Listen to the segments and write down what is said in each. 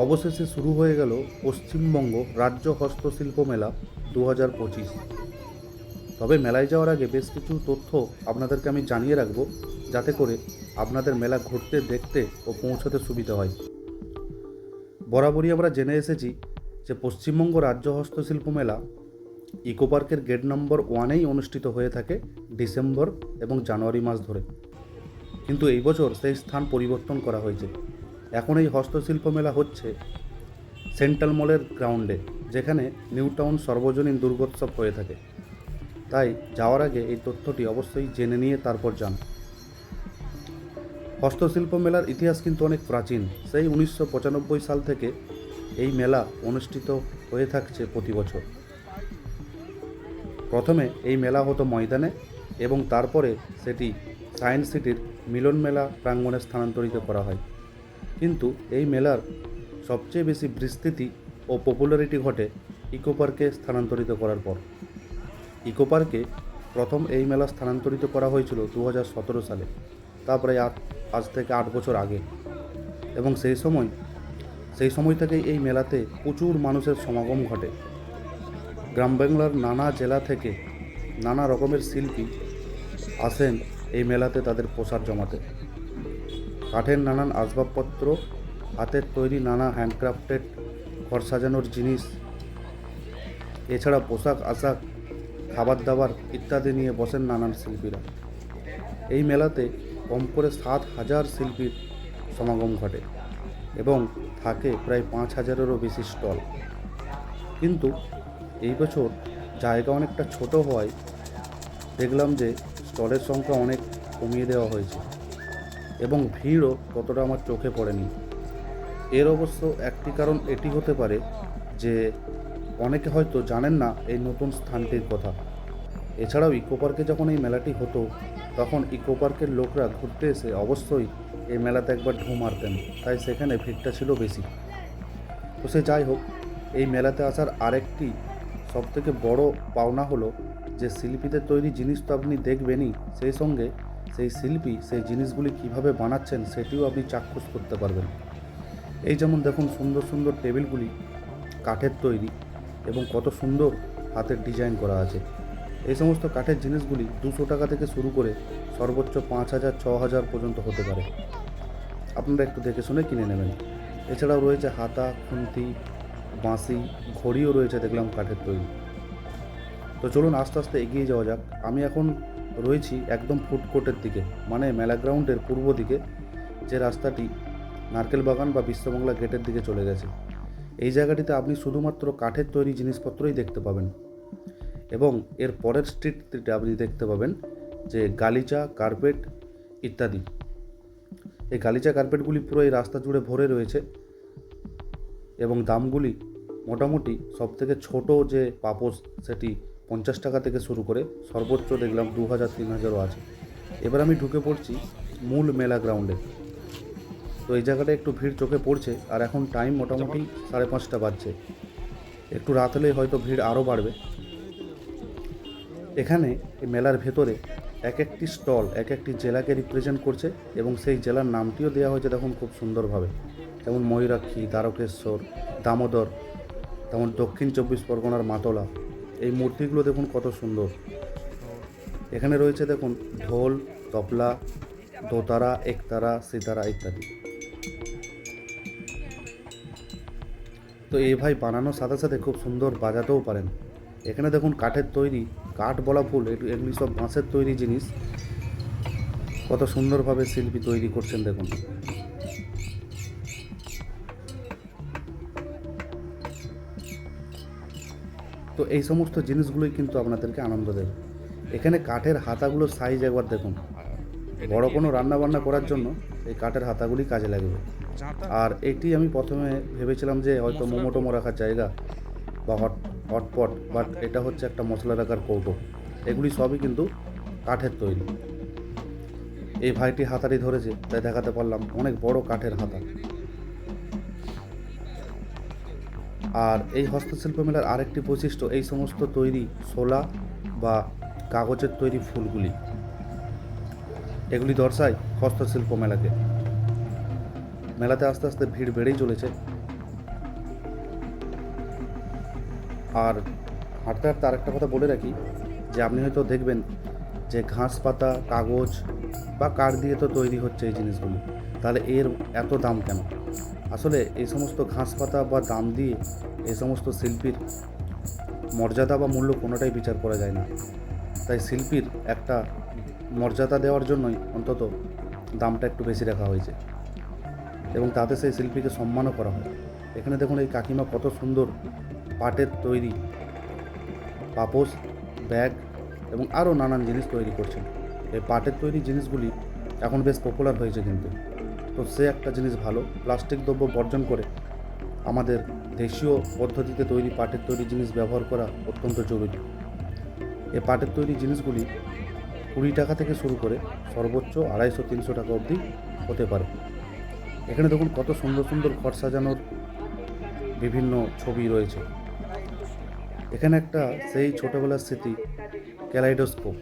অবশেষে শুরু হয়ে গেল পশ্চিমবঙ্গ রাজ্য হস্তশিল্প মেলা 2025। তবে মেলায় যাওয়ার আগে বেশ কিছু তথ্য আপনাদেরকে আমি জানিয়ে রাখবো, যাতে করে আপনাদের মেলা ঘুরতে, দেখতে ও পৌঁছতে সুবিধা হয়। বরাবরই আমরা জেনে এসেছি যে পশ্চিমবঙ্গ রাজ্য হস্তশিল্প মেলা ইকো পার্কের গেট নম্বর 1-এই অনুষ্ঠিত হয়ে থাকে ডিসেম্বর এবং জানুয়ারি মাস ধরে। কিন্তু এই বছর সেই স্থান পরিবর্তন করা হয়েছে। এখন এই হস্তশিল্প মেলা হচ্ছে সেন্ট্রাল মলের গ্রাউন্ডে, যেখানে নিউ টাউন সর্বজনীন দুর্গোৎসব হয়ে থাকে। তাই যাওয়ার আগে এই তথ্যটি অবশ্যই জেনে নিয়ে তারপর যান। হস্তশিল্প মেলার ইতিহাস কিন্তু অনেক প্রাচীন। সেই 1995 সাল থেকে এই মেলা অনুষ্ঠিত হয়ে থাকছে প্রতি বছর। প্রথমে এই মেলা হতো ময়দানে এবং তারপরে সেটি সায়েন্স সিটির মিলন মেলা প্রাঙ্গণে স্থানান্তরিত করা হয়। কিন্তু এই মেলার সবচেয়ে বেশি বিস্তৃতি ও পপুলারিটি ঘটে ইকো পার্কে স্থানান্তরিত করার পর। ইকো পার্কে প্রথম এই মেলা স্থানান্তরিত করা হয়েছিল 2017 সালে, তারপরে আজ থেকে 8 বছর আগে। এবং সেই সময় থেকেই এই মেলাতে প্রচুর মানুষের সমাগম ঘটে। গ্রাম বাংলার নানা জেলা থেকে নানা রকমের শিল্পী আসেন এই মেলাতে তাদের পোশাক জমাতে। কাঠের নানান আসবাবপত্র, হাতের তৈরি নানা হ্যান্ডক্রাফটেড ঘর সাজানোর জিনিস, এছাড়া পোশাক আশাক, খাবার দাবার ইত্যাদি নিয়ে বসেন নানান শিল্পীরা। এই মেলাতে কম করে 7,000 শিল্পীর সমাগম ঘটে এবং থাকে প্রায় 5,000-এরও বেশি স্টল। কিন্তু এই বছর জায়গা অনেকটা ছোট হওয়ায় দেখলাম যে স্টলের সংখ্যা অনেক কমিয়ে দেওয়া হয়েছে এবং ভিড়ও ততটা আমার চোখে পড়েনি। এর অবশ্য একটি কারণ এটি হতে পারে যে অনেকে হয়তো জানেন না এই নতুন স্থানটির কথা। এছাড়াও ইকো পার্কে যখন এই মেলাটি হতো, তখন ইকো পার্কের লোকরা ঘুরতে এসে অবশ্যই এই মেলাতে একবার ঢুঁ মারতেন, তাই সেখানে ভিড়টা ছিল বেশি। তো সে যাই হোক, এই মেলাতে আসার আরেকটি সবথেকে বড় পাওনা হলো যে শিল্পীদের তৈরি জিনিস তো আপনি দেখবেনই, সেই সঙ্গে সেই শিল্পী সেই জিনিসগুলি কিভাবে বানাচ্ছেন সেটিও আপনি চাক্ষুষ করতে পারবেন। এই যেমন দেখুন, সুন্দর সুন্দর টেবিলগুলি কাঠের তৈরি এবং কত সুন্দর হাতের ডিজাইন করা আছে। এই সমস্ত কাঠের জিনিসগুলি 200 টাকা থেকে শুরু করে সর্বোচ্চ 5,000, 6,000 পর্যন্ত হতে পারে। আপনারা একটু দেখে শুনে কিনে নেবেন। এছাড়াও রয়েছে হাতা, খুন্তি, বাঁশি, ঘড়িও রয়েছে দেখলাম কাঠের তৈরি। তো চলুন আস্তে আস্তে এগিয়ে যাওয়া যাক। আমি এখন রয়েছি একদম ফুড কোর্টের দিকে, মানে মেলা গ্রাউন্ডের পূর্ব দিকে, যে রাস্তাটি নারকেল বাগান বা বিশ্ববাংলা গেটের দিকে চলে গেছে। এই জায়গাটিতে আপনি শুধুমাত্র কাঠের তৈরি জিনিসপত্রই দেখতে পাবেন এবং এর পরের স্ট্রিটটিতে আপনি দেখতে পাবেন যে গালিচা, কার্পেট ইত্যাদি। এই গালিচা কার্পেটগুলি পুরো এই রাস্তা জুড়ে ভরে রয়েছে এবং দামগুলি মোটামুটি সবথেকে ছোট যে পাপোশ সেটি 50 টাকা থেকে শুরু করে সর্বোচ্চ দেখলাম 2,000, 3,000ও আছে। এবার আমি ঢুকে পড়ছি মূল মেলা গ্রাউন্ডে। তো এই জায়গাটা একটু ভিড় চোখে পড়ছে, আর এখন টাইম মোটামুটি 5:30 বাজছে। একটু রাত হলেই হয়তো ভিড় আরও বাড়বে। এখানে এই মেলার ভেতরে এক একটি স্টল এক একটি জেলাকে রিপ্রেজেন্ট করছে এবং সেই জেলার নামটিও দেওয়া হয়েছে দেখুন খুব সুন্দরভাবে। যেমন ময়ূরাক্ষী, দ্বারকেশ্বর, দামোদর, তেমন দক্ষিণ 24 পরগনার মাতলা। এই মূর্তিগুলো দেখুন কত সুন্দর। এখানে রয়েছে দেখুন ঢোল, তবলা, দোতারা, একতারা, সিতারা ইত্যাদি। তো এই ভাই বানানোর সাথে সাথে খুব সুন্দর বাজাতেও পারেন। এখানে দেখুন কাঠের তৈরি, কাঠ বলা ভুল, এগুলি সব বাঁশের তৈরি জিনিস, কত সুন্দরভাবে শিল্পী তৈরি করছেন দেখুন। তো এই সমস্ত জিনিসগুলোই কিন্তু আপনাদেরকে আনন্দ দেবে। এখানে কাঠের হাতাগুলোর সাইজ একবার দেখুন। বড় কোনো রান্না বান্না করার জন্য এই কাঠের হাতাগুলি কাজে লাগবে। আর এটি আমি প্রথমে ভেবেছিলাম যে হয়তো মোমো টোমো রাখার জায়গা বা হটপট, বাট এটা হচ্ছে একটা মশলা রাখার কৌটো। এগুলি সবই কিন্তু কাঠের তৈরি। এই ভাইটি হাতাটি ধরেছে, তাই দেখাতে পারলাম অনেক বড় কাঠের হাতা। আর এই হস্তশিল্প মেলার আরেকটি বৈশিষ্ট্য এই সমস্ত তৈরি শোলা বা কাগজের তৈরি ফুলগুলি, এগুলি দর্শায় হস্তশিল্প মেলাকে। মেলাতে আস্তে আস্তে ভিড় বেড়েই চলেছে। আর হাঁটতে হাঁটতে আরেকটা কথা বলে রাখি যে আপনি হয়তো দেখবেন যে ঘাস পাতা, কাগজ বা কাঠ দিয়ে তো তৈরি হচ্ছে এই জিনিসগুলি, তাহলে এর এত দাম কেন? আসলে এই সমস্ত ঘাস পাতা বা দাম দিয়ে এই সমস্ত শিল্পীর মর্যাদা বা মূল্য কোনোটাই বিচার করা যায় না। তাই শিল্পীর একটা মর্যাদা দেওয়ার জন্যই অন্তত দামটা একটু বেশি রাখা হয়েছে এবং তাতে সেই শিল্পীকে সম্মানও করা হয়। এখানে দেখুন এই কাকিমা কত সুন্দর পাটের তৈরি পাপোশ, ব্যাগ এবং আরও নানান জিনিস তৈরি করছেন। এই পাটের তৈরি জিনিসগুলি এখন বেশ পপুলার হয়েছে কিন্তু। তো সে একটা জিনিস ভালো, প্লাস্টিক দ্রব্য বর্জন করে আমাদের দেশীয় পদ্ধতিতে তৈরি পাটের তৈরি জিনিস ব্যবহার করা অত্যন্ত জরুরি। এই পাটের তৈরি জিনিসগুলি 20 টাকা থেকে শুরু করে সর্বোচ্চ 250-300 টাকা অবধি হতে পারে। এখানে দেখুন কত সুন্দর সুন্দর ঘর সাজানোর বিভিন্ন ছবি রয়েছে। এখানে একটা সেই ছোটোবেলার স্মৃতি ক্যালাইডোস্কোপ।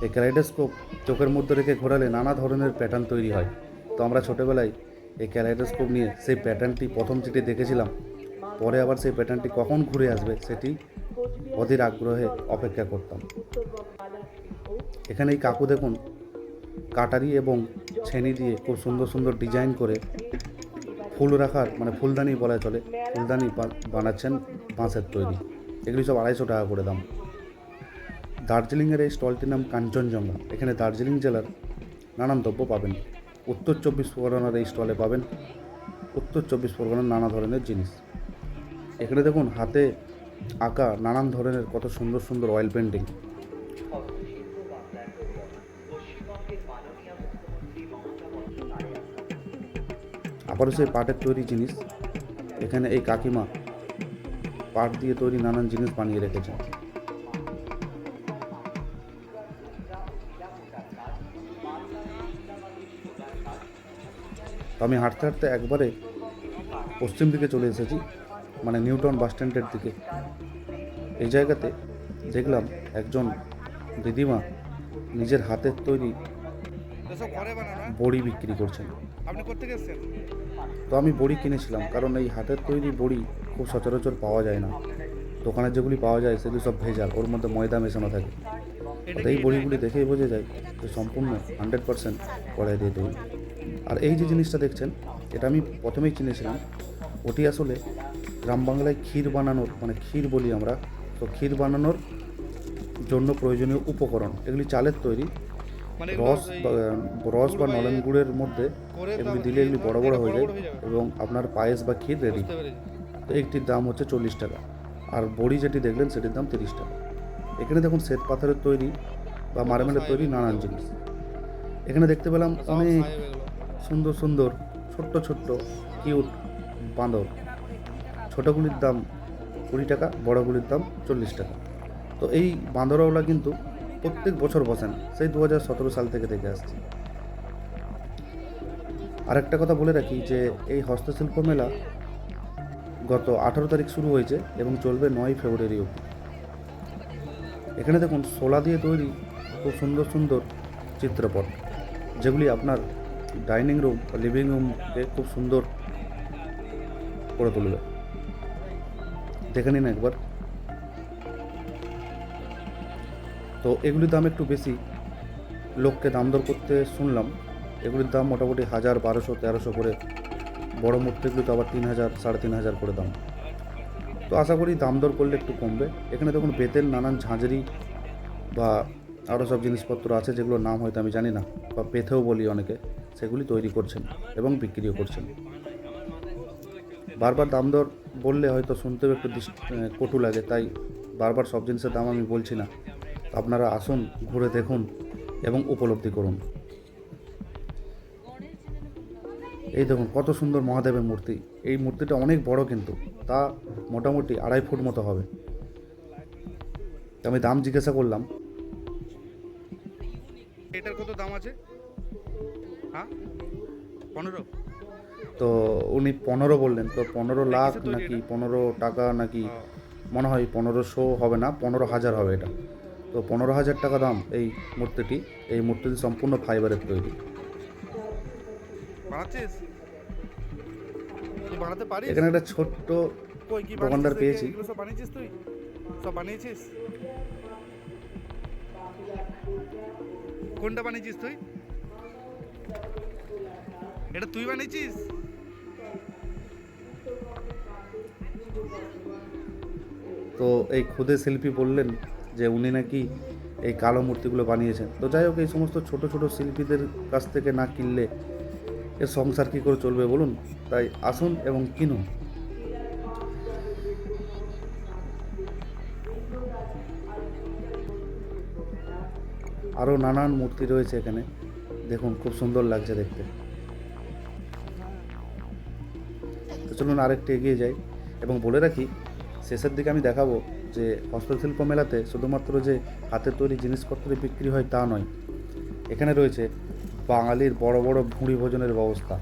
এই ক্যালাইডোস্কোপ চোখের মধ্যে রেখে ঘোরালে নানা ধরনের প্যাটার্ন তৈরি হয়। তো আমরা ছোটোবেলায় এই ক্যালাইডোস্কোপ নিয়ে সেই প্যাটার্নটি প্রথম যেটি দেখেছিলাম, পরে আবার সেই প্যাটার্নটি কখন ঘুরে আসবে সেটি অধীর আগ্রহে অপেক্ষা করতাম। এখানে এই কাকু দেখুন কাটারি এবং ছেনি দিয়ে খুব সুন্দর সুন্দর ডিজাইন করে ফুল রাখার ফুলদানি বলা চলে, ফুলদানি বানাচ্ছেন বাঁশের তৈরি। এগুলি সব 250 টাকা করে দাম। দার্জিলিংয়ের এই স্টলটির নাম কাঞ্চনজঙ্ঘা। এখানে দার্জিলিং জেলার নানান দ্রব্য পাবেন। উত্তর 24 পরগনার এই স্টলে পাবেন উত্তর 24 পরগনার নানা ধরনের জিনিস। এখানে দেখুন হাতে আঁকা নানান ধরনের কত সুন্দর সুন্দর অয়েল পেন্টিং। আবারও সেই পাটের তৈরি জিনিস। এখানে এই কাকিমা পাট দিয়ে তৈরি নানান জিনিস বানিয়ে রেখেছেন। আমি হাঁটতে হাঁটতে একবারে পশ্চিম দিকে চলে এসেছি, নিউটাউন বাস স্ট্যান্ডের দিকে। এই জায়গাতে দেখলাম একজন দিদিমা নিজের হাতের তৈরি বড়ি বিক্রি করছেন। তো আমি বড়ি কিনেছিলাম, কারণ এই হাতের তৈরি বড়ি খুব সচরাচর পাওয়া যায় না। দোকানে যেগুলি পাওয়া যায় সেগুলি সব ভেজাল, ওর মধ্যে ময়দা মেশানো থাকে। এই বড়িগুলি দেখেই বোঝা যায় যে সম্পূর্ণ 100% কড়াই দিয়ে তৈরি। আর এই যে জিনিসটা দেখছেন, এটা আমি প্রথমেই কিনেছিলাম। ওটি আসলে গ্রাম বাংলায় ক্ষীর বানানোর, ক্ষীর বলি আমরা, তো ক্ষীর বানানোর জন্য প্রয়োজনীয় উপকরণ। এগুলি চালের তৈরি। রস বা নলেন গুড়ের মধ্যে এগুলি দিলে এগুলি বড় বড় হয়ে যায় এবং আপনার পায়েস বা ক্ষীর রেডি। তো একটির দাম হচ্ছে 40 টাকা, আর বড়ি যেটি দেখলেন সেটির দাম 30 টাকা। এখানে দেখুন শ্বেত পাথরের তৈরি বা মার্বেলের তৈরি নানান জিনিস। এখানে দেখতে পেলাম অনেক সুন্দর সুন্দর ছোট্ট ছোট্ট কিউট বাঁদর। ছোটোগুলির দাম 20 টাকা, বড়গুলির দাম 40 টাকা। তো এই বাঁদরওয়ালা কিন্তু প্রত্যেক বছর বসেন, সেই 2017 সাল থেকে দেখে আসছি। আরেকটা কথা বলে রাখি যে এই হস্তশিল্প মেলা গত 18 তারিখ শুরু হয়েছে এবং চলবে 9 ফেব্রুয়ারি অবধি। এখানে দেখুন শোলা দিয়ে তৈরি খুব সুন্দর সুন্দর চিত্রপট, যেগুলি আপনার ডাইনিং রুম বা লিভিং রুমকে খুব সুন্দর করে তুলবে। দেখে নিন একবার। তো এগুলির দাম একটু বেশি, লোককে দাম দর করতে শুনলাম। এগুলির দাম মোটামুটি 1000, 1200, 1300 করে। বড় মূর্তিগুলি তো আবার 3000, 3500 করে দাম। তো আশা করি দাম দর করলে একটু কমবে। এখানে দেখুন বেতের নানান ঝাঁঝরি বা আরও সব জিনিসপত্র আছে, যেগুলোর নাম হয়তো আমি জানি না, বা পেথেও বলি অনেকে, সেগুলি তৈরি করছেন এবং বিক্রিও করছেন। বারবার দাম দর বললে হয়তো শুনতেও একটু কটু লাগে, তাই বারবার সব জিনিসের দাম আমি বলছি না। আপনারা আসুন, ঘুরে দেখুন এবং উপলব্ধি করুন। এই দেখুন কত সুন্দর মহাদেবের মূর্তি। এই মূর্তিটা অনেক বড়, কিন্তু তা মোটামুটি 2.5 ফুট মতো হবে। আমি দাম জিজ্ঞাসা করলাম। এটার কত দাম আছে? হ্যাঁ, 15। তো উনি 15 বললেন। তো 15 লাখ নাকি 15 টাকা নাকি, মনে হয় 1500 হবে না, 15,000 হবে এটা। তো 15,000 টাকা দাম এই মূর্তিটি। এই মূর্তিটি সম্পূর্ণ ফাইবারের তৈরি। বানাচ্ছিস? তুই বানাতে পারিস? এখানে একটা ছোট্ট কই কি দোকানদার বানিয়েছিস? পেয়েছি। এগুলো সব বানিয়েছিস তুই? সব বানিয়েছিস? কোনটা বানিয়েছিস তুই? এটা তুই বানিয়েছিস? তো এই খুদে শিল্পী বললেন যে উনি নাকি এই কালো মূর্তিগুলো বানিয়েছেন। তো যাই হোক, এই সমস্ত ছোট ছোট শিল্পীদের কাছ থেকে না কিনলে এর সংসার কী করে চলবে বলুন? তাই আসুন এবং কিনুন। আরও নানান মূর্তি রয়েছে এখানে, দেখুন খুব সুন্দর লাগছে দেখতে। তো চলুন আরেকটু এগিয়ে যাই এবং বলে রাখি, শেষের দিকে আমি দেখাবো যে হস্তশিল্প মেলাতে শুধুমাত্র যে হাতের তৈরি জিনিসপত্রের বিক্রি হয় তা নয়, এখানে রয়েছে বাঙালির বড় বড় ভুঁড়ি ভোজনের ব্যবস্থা।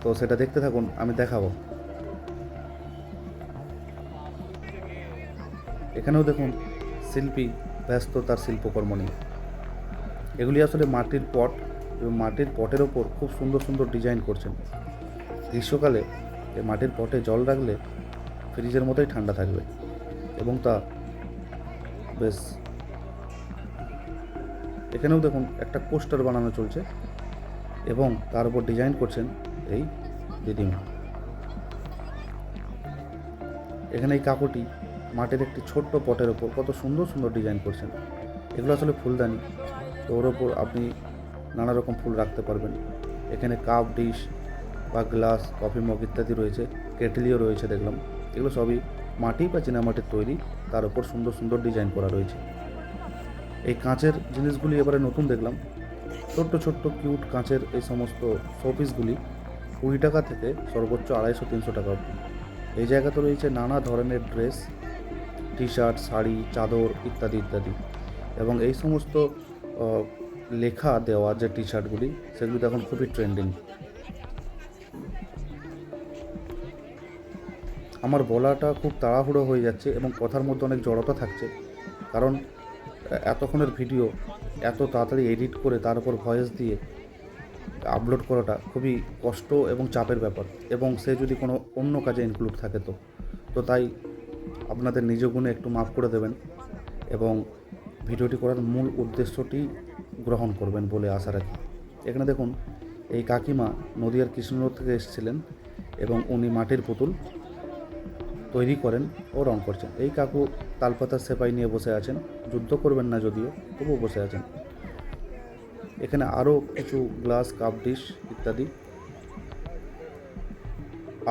তো সেটা দেখতে থাকুন, আমি দেখাবো। এখানেও দেখুন শিল্পী ব্যস্ত তার শিল্পকর্ম নিয়ে। এগুলি আসলে মাটির পট, এবং মাটির পটের ওপর খুব সুন্দর সুন্দর ডিজাইন করছেন। গ্রীষ্মকালে এই মাটির পটে জল রাখলে ফ্রিজের মতোই ঠান্ডা থাকবে, এবং তা বেশ। এখানেও দেখুন একটা কোস্টার বানানো চলছে এবং তার উপর ডিজাইন করছেন এই দিদিমা। এখানে এই কাকুটি মাটির একটি ছোট্ট পটের ওপর কত সুন্দর সুন্দর ডিজাইন করছেন। এগুলো আসলে ফুলদানি, তো ওর ওপর আপনি নানা রকম ফুল রাখতে পারবেন। এখানে কাপ, ডিশ বা গ্লাস, কফি মগ ইত্যাদি রয়েছে, কেটলিও রয়েছে দেখলাম। এগুলো সবই মাটি বা চীনামাটির তৈরি, তার উপর সুন্দর সুন্দর ডিজাইন করা রয়েছে। এই কাঁচের জিনিসগুলি এবারে নতুন দেখলাম, ছোট্ট ছোট্ট কিউট কাঁচের এই সমস্ত শোপিসগুলি 20 টাকা থেকে সর্বোচ্চ 250-300 টাকা অবধি। এই জায়গাতে রয়েছে নানা ধরনের ড্রেস, টি শার্ট, শাড়ি, চাদর ইত্যাদি ইত্যাদি, এবং এই সমস্ত লেখা দেওয়া যে টি শার্টগুলি, সেগুলি এখন খুবই ট্রেন্ডিং। আমার বলাটা খুব তাড়াহুড়ো হয়ে যাচ্ছে এবং কথার মধ্যে অনেক জড়তা থাকছে, কারণ এতক্ষণের ভিডিও এত তাড়াতাড়ি এডিট করে তার উপর ভয়েস দিয়ে আপলোড করাটা খুবই কষ্ট এবং চাপের ব্যাপার, এবং সে যদি কোনো অন্য কাজে ইনক্লুড থাকে তো তাই আপনাদের নিজ গুণে একটু মাফ করে দেবেন এবং ভিডিওটি করার মূল উদ্দেশ্যটি গ্রহণ করবেন বলে আশা রাখি। এখানে দেখুন এই কাকিমা নদিয়ার কৃষ্ণনগর থেকে এসেছিলেন এবং উনি মাটির পুতুল তৈরি করেন ও রং করছেন। এই কাকু তালপাতার সেপাই নিয়ে বসে আছেন, যুদ্ধ করবেন না যদিও, তবুও বসে আছেন। এখানে আরও কিছু গ্লাস, কাপ, ডিশ ইত্যাদি।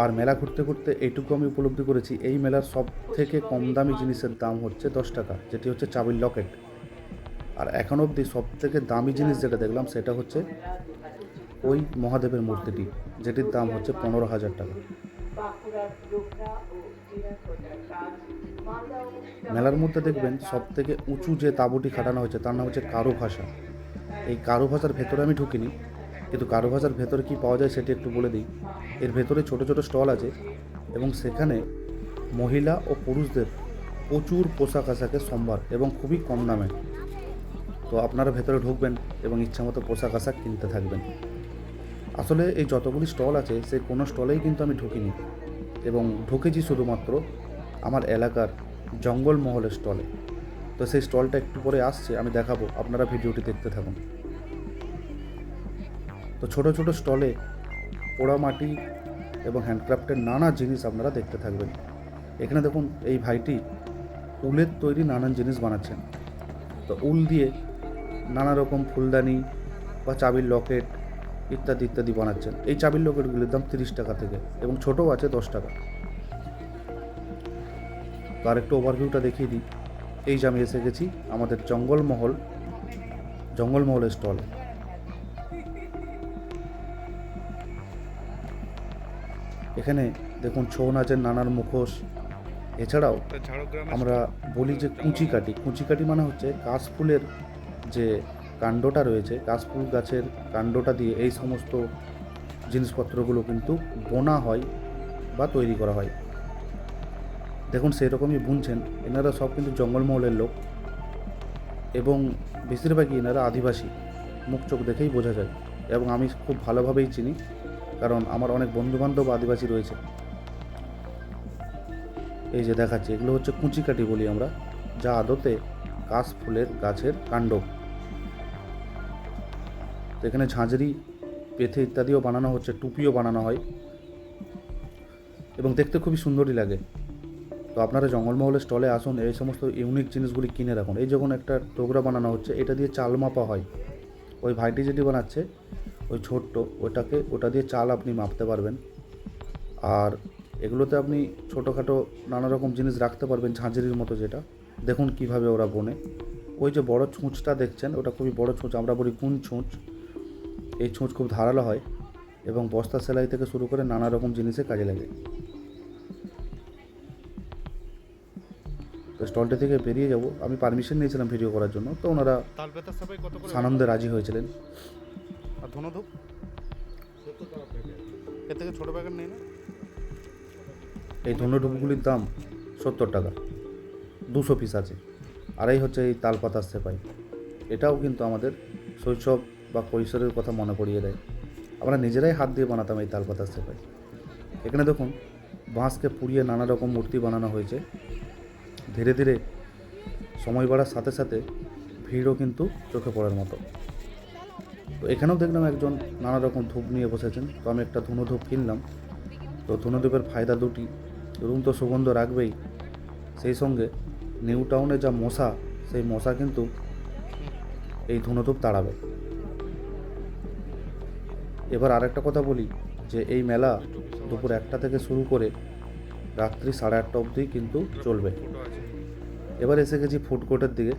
আর মেলা ঘুরতে ঘুরতে এইটুকু আমি উপলব্ধি করেছি, এই মেলার সব থেকে কম দামি জিনিসের দাম হচ্ছে 10 টাকা, যেটি হচ্ছে চাবির লকেট। আর এখন অবধি সব থেকে দামি জিনিস যেটা দেখলাম সেটা হচ্ছে ওই মহাদেবের মূর্তিটি, যেটির দাম হচ্ছে 15,000 টাকা। মেলার মধ্যে দেখবেন সব থেকে উঁচু যে তাঁবুটি খাটানো হয়েছে তার নাম হচ্ছে কারু ভাষা। এই কারু ভাষার ভেতরে আমি ঢুকিনি, কিন্তু কারু ভাষার ভেতরে কী পাওয়া যায় সেটি একটু বলে দিই। এর ভেতরে ছোট ছোট স্টল আছে এবং সেখানে মহিলা ও পুরুষদের প্রচুর পোশাক আশাকের সম্ভার এবং খুবই কম দামে। তো আপনারা ভেতরে ঢুকবেন এবং ইচ্ছামতো পোশাক আশাক কিনতে থাকবেন। আসলে এই যতগুলি স্টল আছে সেই কোনো স্টলেই কিন্তু আমি ঢুকিনি, এবং ঢুকেছি শুধুমাত্র আমার এলাকার জঙ্গলমহলের স্টলে। তো সেই স্টলটা একটু পরে আসছে, আমি দেখাবো, আপনারা ভিডিওটি দেখতে থাকুন। তো ছোট ছোট স্টলে পোড়া মাটি এবং হ্যান্ডক্রাফটের নানা জিনিস আপনারা দেখতে থাকবেন। এখানে দেখুন এই ভাইটি উলের তৈরি নানান জিনিস বানাচ্ছেন। তো উল দিয়ে নানা রকম ফুলদানি বা চাবির লকেট ইত্যাদি ইত্যাদি বানাচ্ছেন। এই চাবির লকেটগুলির দাম 30 টাকা থেকে, এবং ছোটও আছে 10 টাকা। তো আর একটু ওভারভিউটা দেখিয়ে দিই। এই যে আমি এসে গেছি আমাদের জঙ্গলমহলের স্টল। এখানে দেখুন ছৌ নাচের নানান মুখোশ। এছাড়াও আমরা বলি যে কুঁচিকাটি মানে হচ্ছে কাশফুলের যে কাণ্ডটা রয়েছে, কাশফুল গাছের কাণ্ডটা দিয়ে এই সমস্ত জিনিসপত্রগুলো কিন্তু বোনা হয় বা তৈরি করা হয়। দেখুন সেরকমই বুনছেন। এনারা সব কিন্তু জঙ্গলমহলের লোক, এবং বেশিরভাগই এনারা আদিবাসী, মুখ চোখ দেখেই বোঝা যায়, এবং আমি খুব ভালোভাবেই চিনি। কারণ আমার অনেক বন্ধুবান্ধব আদিবাসী রয়েছে। এই যে দেখাচ্ছি, এগুলো হচ্ছে কুঁচিকাঠি বলি আমরা, যা আদতে কাশ ফুলের গাছের কাণ্ড। তো এখানে ঝাঁঝরি, পেথে ইত্যাদিও বানানো হচ্ছে, টুপিও বানানো হয় এবং দেখতে খুবই সুন্দরই লাগে। তো আপনারা জঙ্গলমহলের স্টলে আসুন, এই সমস্ত ইউনিক জিনিসগুলি কিনে রাখুন। এই যখন একটা টোকরা বানানো হচ্ছে, এটা দিয়ে চাল মাপা হয়। ওই ভাইটি যেটি বানাচ্ছে ওই ছোট্ট, ওটা দিয়ে চাল আপনি মাপতে পারবেন। আর এগুলোতে আপনি ছোটোখাটো নানা রকম জিনিস রাখতে পারবেন, ঝাঁঝরির মতো। যেটা দেখুন কিভাবে ওরা বোনে। ওই যে বড় ছুঁচটা দেখছেন, ওটা খুবই বড় ছুঁচ, আমরা বলি কুন ছুঁচ। এই ছুঁচ খুব ধারালো হয় এবং বস্তা সেলাই থেকে শুরু করে নানা রকম জিনিসে কাজে লাগে। তো স্টলটি থেকে বেরিয়ে যাব, আমি পারমিশন নিয়েছিলাম ভিডিও করার জন্য, তো ওনারা তাল বেতার সাপে কত করে? সানন্দে রাজি হয়েছিলেন। আর ধনুধূপ এর থেকে ছোট প্যাকেট নেই না? এই ধনুঢুপগুলির দাম 70 টাকা, 200 পিস আছে। আর এই হচ্ছে এই তালপাতার সেপাই। এটাও কিন্তু আমাদের শৈশব বা কৈশোরের কথা মনে করিয়ে দেয়। আমরা নিজেরাই হাত দিয়ে বানাতাম এই তালপাতার সেপাই। এখানে দেখুন বাঁশকে পুড়িয়ে নানা রকম মূর্তি বানানো হয়েছে। ধীরে ধীরে সময় বাড়ার সাথে সাথে ভিড়ও কিন্তু চোখে পড়ার মতো। তো এখানেও দেখলাম একজন নানা রকম ধূপ নিয়ে বসেছেন। তো আমি একটা ধুনো-ধূপ কিনলাম। তো ধুনো-ধূপের ফায়দা দুটি, রুম তো সুগন্ধ রাখবেই, সেই সঙ্গে নিউ টাউনে যা মশা, সেই মশা কিন্তু এই ধুনো-ধূপ তাড়াবে। এবার আরেকটা কথা বলি, যে এই মেলা দুপুর 1টা থেকে শুরু করে রাত্রি 8:30 অবধি কিন্তু চলবে। ফটো আছে। এবার এসে গেছি ফুড কোর্টের দিকে।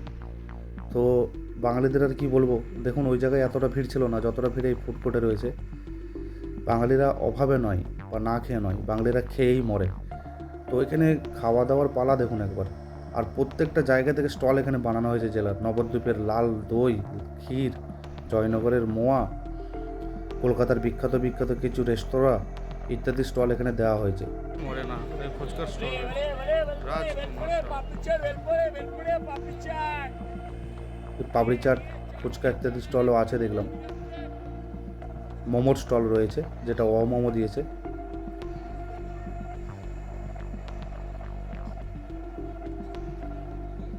তো বাঙালিদের আর কি বলবো, দেখুন ওই জায়গায় এতটা ভিড় ছিল না যতটা ভিড় এই ফুড কোর্টে রয়েছে। বাঙালিরা অভাবে নয় বা না খেয়ে নয়, বাঙালিরা খেয়েই মরে। তো এখানে খাওয়া দাওয়ার পালা দেখুন একবার। আর প্রত্যেকটা জায়গা থেকে স্টল এখানে বানানো হয়েছে জেলার। নবদ্বীপের লাল দই, ক্ষীর, জয়নগরের মোয়া, কলকাতার বিখ্যাত বিখ্যাত কিছু রেস্তোরাঁ ইত্যাদি স্টল এখানে দেওয়া হয়েছে। মরে না, এই ফুচকার স্টল রাজকুমার পাপড়ি চাট, ফুচকা ইত্যাদি স্টলও আছে দেখলাম। মোমোর স্টল রয়েছে, যেটা মোমো দিয়েছে।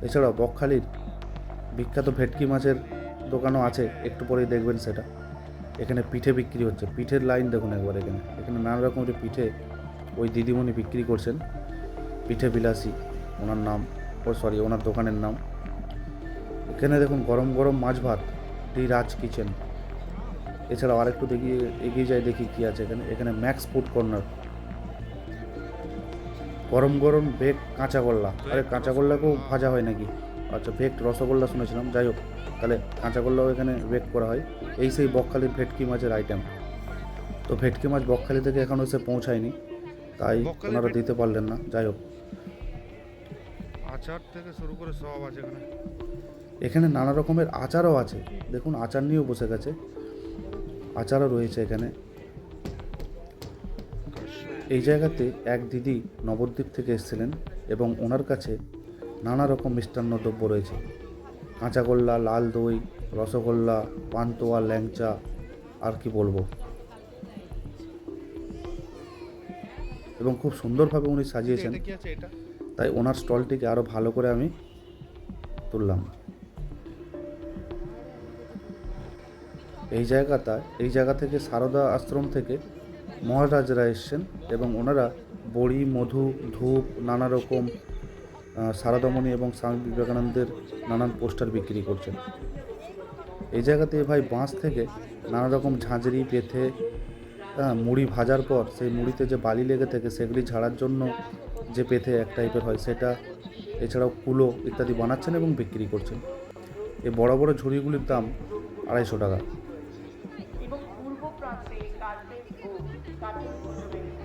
এছাড়াও বকখালির বিখ্যাত ভেটকি মাছের দোকানও আছে, একটু পরেই দেখবেন সেটা। এখানে পিঠে বিক্রি হচ্ছে, পিঠের লাইন দেখুন একবার। এখানে এখানে নানা রকমের পিঠে ওই দিদিমণি বিক্রি করছেন। পিঠে বিলাসী ওনার নাম, ওনার দোকানের নাম। এখানে দেখুন গরম গরম মাছ ভাত, ডি রাজ কিচেন। এছাড়াও আরেকটু এগিয়ে যাই, দেখি কি আছে এখানে। এখানে ম্যাক্স ফুড কর্নার, গরম গরম বেক কাঁচাগোল্লা। আরে কাঁচাগোল্লাকেও ভাজা হয় নাকি? আচ্ছা, বেকড রসগোল্লা শুনেছিলাম। যাই হোক, তাহলে কাঁচাগোল্লাও এখানে বেক করা হয়। এই সেই বকখালির ভেটকি মাছের আইটেম। তো ভেটকি মাছ বকখালি থেকে এখনও এসে পৌঁছায়নি, তাই ওনারা দিতে পারলেন না। যাই হোক, আচার থেকে শুরু করে সব আছে এখানে। এখানে নানা রকমের আচারও আছে। দেখুন আচার নিয়েও বসে গেছে, আচারও রয়েছে এখানে। এই জায়গাতে এক দিদি নবদ্বীপ থেকে এসেছিলেন এবং ওনার কাছে নানা রকম মিষ্টান্ন দ্রব্য রয়েছে। কাঁচাগোল্লা, লাল দই, রসগোল্লা, পান্তুয়া, ল্যাংচা, আর কি বলবো। এবং খুব সুন্দরভাবে উনি সাজিয়েছেন, এটা কি আছে এটা? তাই ওনার স্টলটিকে আরও ভালো করে আমি তুললাম। এই জায়গা থেকে সারদা আশ্রম থেকে মহারাজরা এসছেন এবং ওনারা বড়ি, মধু, ধূপ, নানা রকম সারদামণি এবং স্বামী বিবেকানন্দের নানান পোস্টার বিক্রি করছেন। এই জায়গাতে ভাই বাঁশ থেকে নানা রকম ঝাঁঝরি, পেথে, মুড়ি ভাজার পর সেই মুড়িতে যে বালি লেগে থাকে সেগুলি ঝাড়ার জন্য যে পেথে এক টাইপের হয় সেটা, এছাড়াও কুলো ইত্যাদি বানাচ্ছেন এবং বিক্রি করছেন। এই বড় বড় ঝুড়িগুলির দাম 250 টাকা।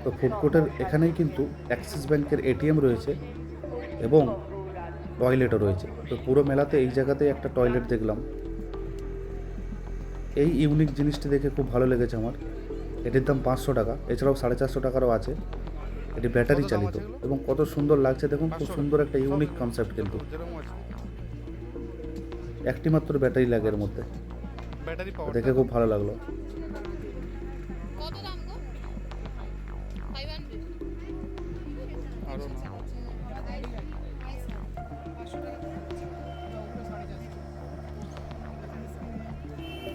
তো ফুড কোর্টের এখানেই কিন্তু অ্যাক্সিস ব্যাংকের এটিএম রয়েছে এবং টয়লেটও রয়েছে। তো পুরো মেলাতে এই জায়গাতেই একটা টয়লেট দেখলাম। এই ইউনিক জিনিসটি দেখে খুব ভালো লেগেছে আমার। এটির দাম 500 টাকা। এছাড়াও 450 টাকারও আছে। এটি ব্যাটারি চালিত এবং কত সুন্দর লাগছে দেখুন। খুব সুন্দর একটা ইউনিক কনসেপ্ট, কিন্তু যেরকম আছে একটি মাত্র ব্যাটারি লাগে এর মধ্যে। Battery power. দেখে খুব ভালো লাগলো। কত দাম গো?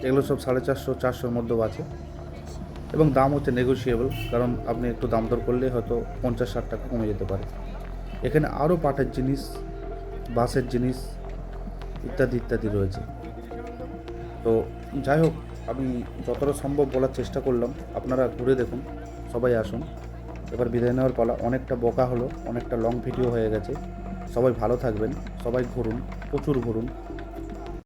এগুলো সব 450 400-র মধ্যেও আছে এবং দাম হচ্ছে নেগোশিয়েবল, কারণ আপনি একটু দাম দর করলে হয়তো 50-60 টাকা কমে যেতে পারে। এখানে আরও পাটের জিনিস, বাঁশের জিনিস ইত্যাদি ইত্যাদি রয়েছে। তো যাই হোক, আমি যতটা সম্ভব বলার চেষ্টা করলাম, আপনারা ঘুরে দেখুন, সবাই আসুন। এবার বিদায় নেওয়ার পালা। অনেকটা বকা হলো, অনেকটা লং ভিডিও হয়ে গেছে। সবাই ভালো থাকবেন, সবাই ঘুরুন, প্রচুর ঘুরুন।